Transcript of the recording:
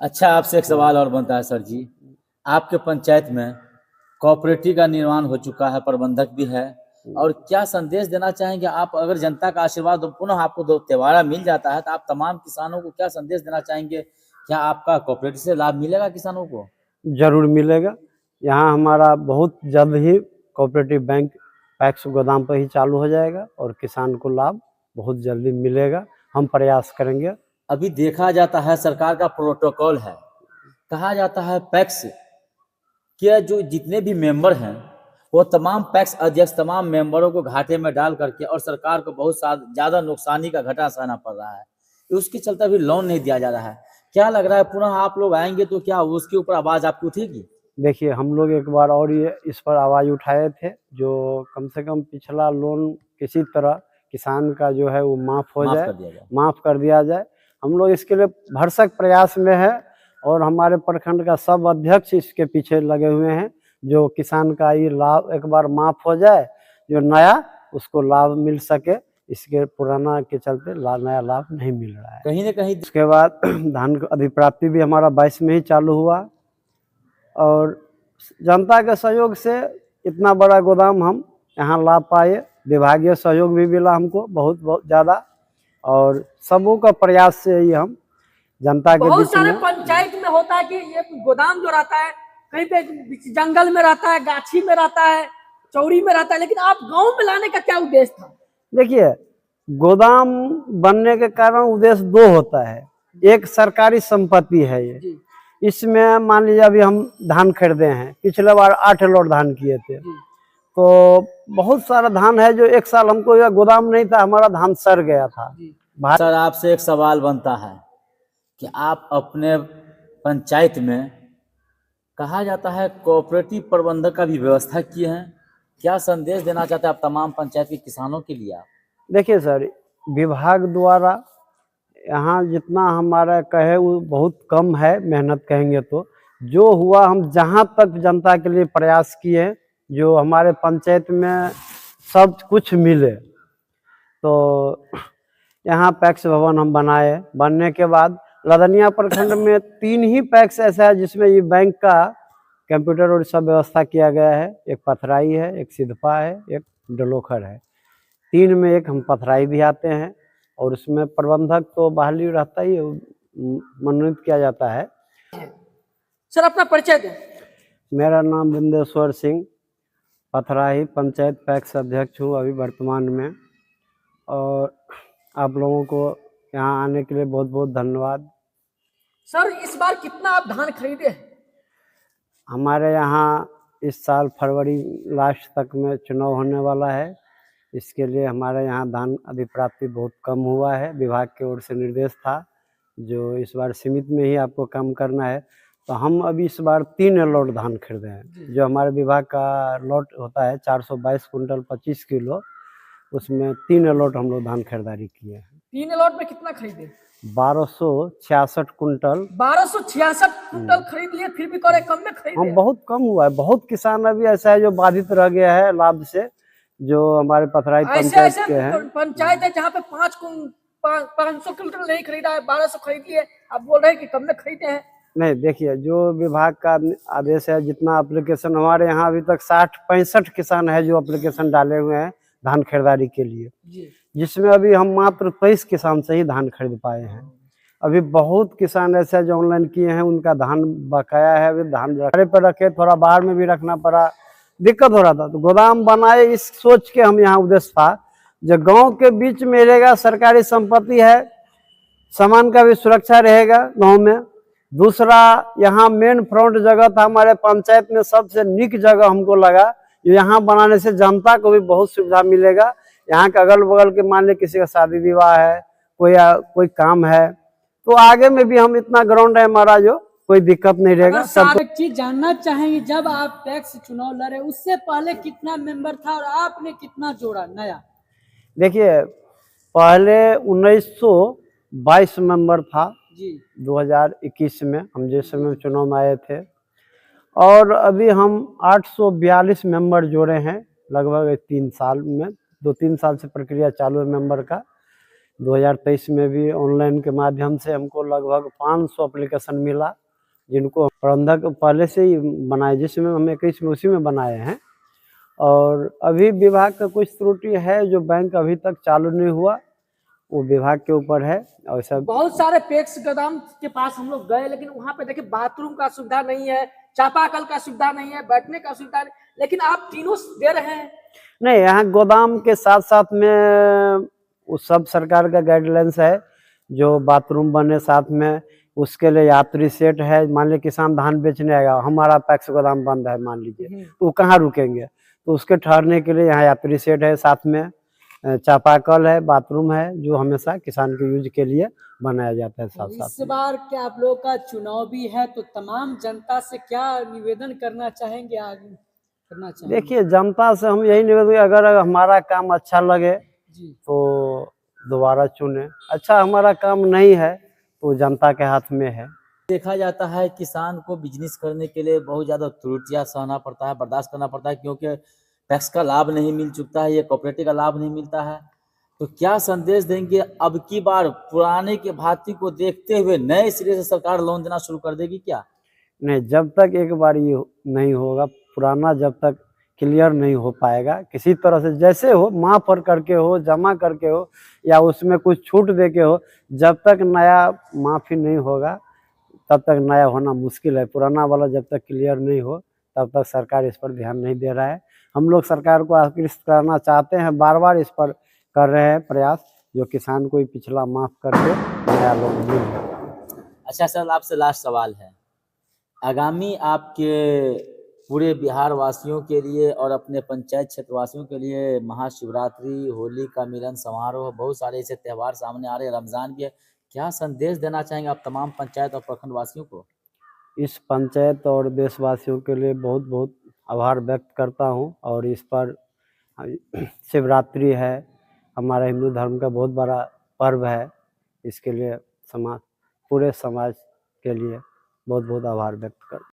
अच्छा, आपसे एक सवाल और बनता है सर जी। आपके पंचायत में कोऑपरेटिव का निर्माण हो चुका है, प्रबंधक भी है, और क्या संदेश देना चाहेंगे आप? अगर जनता का आशीर्वाद पुनः आपको दोबारा मिल जाता है तो आप तमाम किसानों को क्या संदेश देना चाहेंगे? क्या आपका कोऑपरेटिव से लाभ मिलेगा किसानों को? जरूर मिलेगा। यहाँ हमारा बहुत जल्द ही कोऑपरेटिव बैंक पैक्स गोदाम पर ही चालू हो जाएगा और किसान को लाभ बहुत जल्दी मिलेगा। हम प्रयास करेंगे। अभी देखा जाता है सरकार का प्रोटोकॉल है, कहा जाता है पैक्स के जो जितने भी मेंबर हैं वो तमाम पैक्स अध्यक्ष तमाम मेंबरों को घाटे में डाल करके, और सरकार को बहुत ज्यादा नुकसानी का घाटा सहना पड़ रहा है। उसके चलते अभी लोन नहीं दिया जा रहा है। क्या लग रहा है पुनः आप लोग आएंगे तो क्या उसके ऊपर आवाज आपकी उठेगी? देखिए, हम लोग एक बार और ये इस पर आवाज़ उठाए थे, जो कम से कम पिछला लोन किसी तरह किसान का जो है वो माफ़ हो जाए, माफ़ कर दिया जाए। हम लोग इसके लिए भरसक प्रयास में है और हमारे प्रखंड का सब अध्यक्ष इसके पीछे लगे हुए हैं, जो किसान का ये लाभ एक बार माफ़ हो जाए, जो नया उसको लाभ मिल सके। इसके पुराना के चलते नया लाभ नहीं मिल रहा है कहीं न कहीं। उसके बाद धान अधिप्राप्ति भी हमारा 22 में ही चालू हुआ और जनता के सहयोग से इतना बड़ा गोदाम हम यहाँ ला पाए। विभागीय सहयोग भी मिला हमको बहुत बहुत ज़्यादा, और सबों का प्रयास से ही हम जनता के बहुत सारे पंचायत में होता है कि ये गोदाम जो रहता है कहीं पे जंगल में रहता है, गाछी में रहता है, चौड़ी में रहता है, लेकिन आप गांव में लाने का क्या उद्देश्य था? देखिए, गोदाम बनने के कारण उद्देश्य दो होता है। एक सरकारी संपत्ति है ये, इसमें मान लीजिए अभी हम धान खरीदे हैं, पिछले बार 8 लोड धान किए थे, तो बहुत सारा धान है जो एक साल हमको यह गोदाम नहीं था, हमारा धान सड़ गया था। सर, आपसे एक सवाल बनता है कि आप अपने पंचायत में, कहा जाता है कोऑपरेटिव प्रबंधक का भी व्यवस्था किए हैं, क्या संदेश देना चाहते हैं आप तमाम पंचायत के किसानों के लिए? आप देखिए सर, विभाग द्वारा यहाँ जितना हमारा कहे वो बहुत कम है, मेहनत कहेंगे तो जो हुआ हम जहाँ तक जनता के लिए प्रयास किए, जो हमारे पंचायत में सब कुछ मिले। तो यहाँ पैक्स भवन हम बनाए, बनने के बाद लदनिया प्रखंड में 3 ही पैक्स ऐसा है जिसमें ये बैंक का कंप्यूटर और सब व्यवस्था किया गया है। एक पथराई है, एक सिधपा है, एक डलोखर है। 3 में एक हम पथराई भी आते हैं, और उसमें प्रबंधक तो बहाली रहता ही, मनोनीत किया जाता है। सर, अपना परिचय दें। मेरा नाम बिंदेश्वर सिंह, पथराही पंचायत पैक्स अध्यक्ष हूँ अभी वर्तमान में, और आप लोगों को यहाँ आने के लिए बहुत बहुत धन्यवाद। सर, इस बार कितना आप धान खरीदे हैं? हमारे यहाँ इस साल फरवरी लास्ट तक में चुनाव होने वाला है, इसके लिए हमारे यहाँ धान अधिप्राप्ति बहुत कम हुआ है। विभाग की ओर से निर्देश था जो इस बार सीमित में ही आपको काम करना है, तो हम अभी इस बार 3 लॉट धान खरीदे हैं। जो हमारे विभाग का लॉट होता है 422 कुंटल 25 किलो, उसमें 3 लॉट हम लोग धान खरीदारी किए हैं। 3 लॉट में कितना खरीदे? 1266 कुंटल। 1266 कुंटल खरीद लिए, फिर भी करे कम में खरीदे? हम बहुत कम हुआ है। बहुत किसान अभी ऐसा है जो बाधित रह गया है लाभ से, जो हमारे पथराई पंचायत के हैं। पंचायत है जहाँ पे 500 कुंटल नहीं खरीदा है, 1200 खरीद लिए, आप बोल रहे हैं कि कम में खरीदे हैं? नहीं, देखिए, जो विभाग का आदेश है, जितना एप्लीकेशन हमारे यहाँ अभी तक 60-65 किसान है जो एप्लीकेशन डाले हुए हैं धान खरीदारी के लिए, जिसमें अभी हम मात्र 23 किसान से ही धान खरीद पाए हैं। अभी बहुत किसान ऐसे जो ऑनलाइन किए हैं, उनका धान बकाया है, अभी धान घरे पर रखे, थोड़ा बाहर में भी रखना पड़ा, दिक्कत हो रहा था। तो गोदाम बनाए इस सोच के हम यहाँ उद्देश्य था जो गांव के बीच में रहेगा, सरकारी संपत्ति है, सामान का भी सुरक्षा रहेगा गांव में। दूसरा, यहाँ मेन फ्रंट जगह था हमारे पंचायत में, सबसे निक जगह हमको लगा, जो यहाँ बनाने से जनता को भी बहुत सुविधा मिलेगा। यहाँ के अगल बगल के मान लीजिए किसी का शादी विवाह है, कोई काम है, तो आगे में भी हम इतना ग्राउंड है हमारा, जो कोई दिक्कत नहीं रहेगा। सब एक चीज जानना चाहेंगे, जब आप पैक्स चुनाव लड़े उससे पहले कितना मेंबर था और आपने कितना जोड़ा नया? देखिए, पहले 1922 मेंबर था जी। 2021 में हम जिस समय चुनाव में आए थे, और अभी हम 842 मेंबर जोड़े हैं लगभग 3 साल में। 2-3 साल से प्रक्रिया चालू है मेंबर का। 2023 में भी ऑनलाइन के माध्यम से हमको लगभग 500 एप्लीकेशन मिला, जिनको प्रबंधक पहले से ही बनाए, जिसमें हम 21 में उसी में बनाए हैं। और अभी विभाग का कुछ त्रुटि है, जो बैंक अभी तक चालू नहीं हुआ, वो विभाग के ऊपर है। और सब बहुत सारे पैक्स गोदाम के पास हम लोग गए, लेकिन वहां पे देखिए बाथरूम का सुविधा नहीं है, चापाकल का सुविधा नहीं है, बैठने का सुविधा नहीं, लेकिन आप तीनों दे रहे हैं। नहीं, यहाँ गोदाम के साथ साथ में वो सब सरकार का गाइडलाइंस है, जो बाथरूम बने साथ में, उसके लिए यात्री सेट है। मान लीजिए किसान धान बेचने आएगा, हमारा पैक्स गोदाम बंद है मान लीजिए, तो वो कहाँ रुकेंगे, तो उसके ठहरने के लिए यहाँ यात्री सेट है, साथ में चापाकल है, बाथरूम है, जो हमेशा किसान के यूज के लिए बनाया जाता है। साथ इस साथ बार क्या आप लोगों का चुनाव भी है, तो तमाम जनता से क्या निवेदन करना चाहेंगे, आगे करना चाहेंगे? देखिए, जनता से हम यही निवेदन, अगर हमारा काम अच्छा लगे जी तो दोबारा चुने, अच्छा हमारा काम नहीं है तो जनता के हाथ में है। देखा जाता है किसान को बिजनेस करने के लिए बहुत ज़्यादा त्रुटियां सहना पड़ता है, बर्दाश्त करना पड़ता है, क्योंकि टैक्स का लाभ नहीं मिल चुकता है, ये कोऑपरेटिव का लाभ नहीं मिलता है। तो क्या संदेश देंगे, अब की बार पुराने के भांति को देखते हुए नए सिरे से सरकार लोन देना शुरू कर देगी क्या? नहीं, जब तक एक बार ये नहीं होगा, पुराना जब तक क्लियर नहीं हो पाएगा, किसी तरह से जैसे हो, माफ करके हो, जमा करके हो, या उसमें कुछ छूट दे के हो, जब तक नया माफी नहीं होगा तब तक नया होना मुश्किल है। पुराना वाला जब तक क्लियर नहीं हो तब तक सरकार इस पर ध्यान नहीं दे रहा है। हम लोग सरकार को आकृष्ट करना चाहते हैं, बार बार इस पर कर रहे हैं प्रयास, जो किसान को पिछला माफ करके नया लोन मिल जाए। अच्छा सर, आपसे लास्ट सवाल है, आगामी आपके पूरे बिहार वासियों के लिए और अपने पंचायत क्षेत्र वासियों के लिए महाशिवरात्रि, होली का मिलन समारोह, बहुत सारे ऐसे त्यौहार सामने आ रहे हैं, रमजान भी है, क्या संदेश देना चाहेंगे आप तमाम पंचायत और प्रखंड वासियों को? इस पंचायत और देशवासियों के लिए बहुत बहुत आभार व्यक्त करता हूं। और इस पर शिवरात्रि है, हमारा हिंदू धर्म का बहुत बड़ा पर्व है, इसके लिए पूरे समाज के लिए बहुत बहुत आभार व्यक्त करता हूं।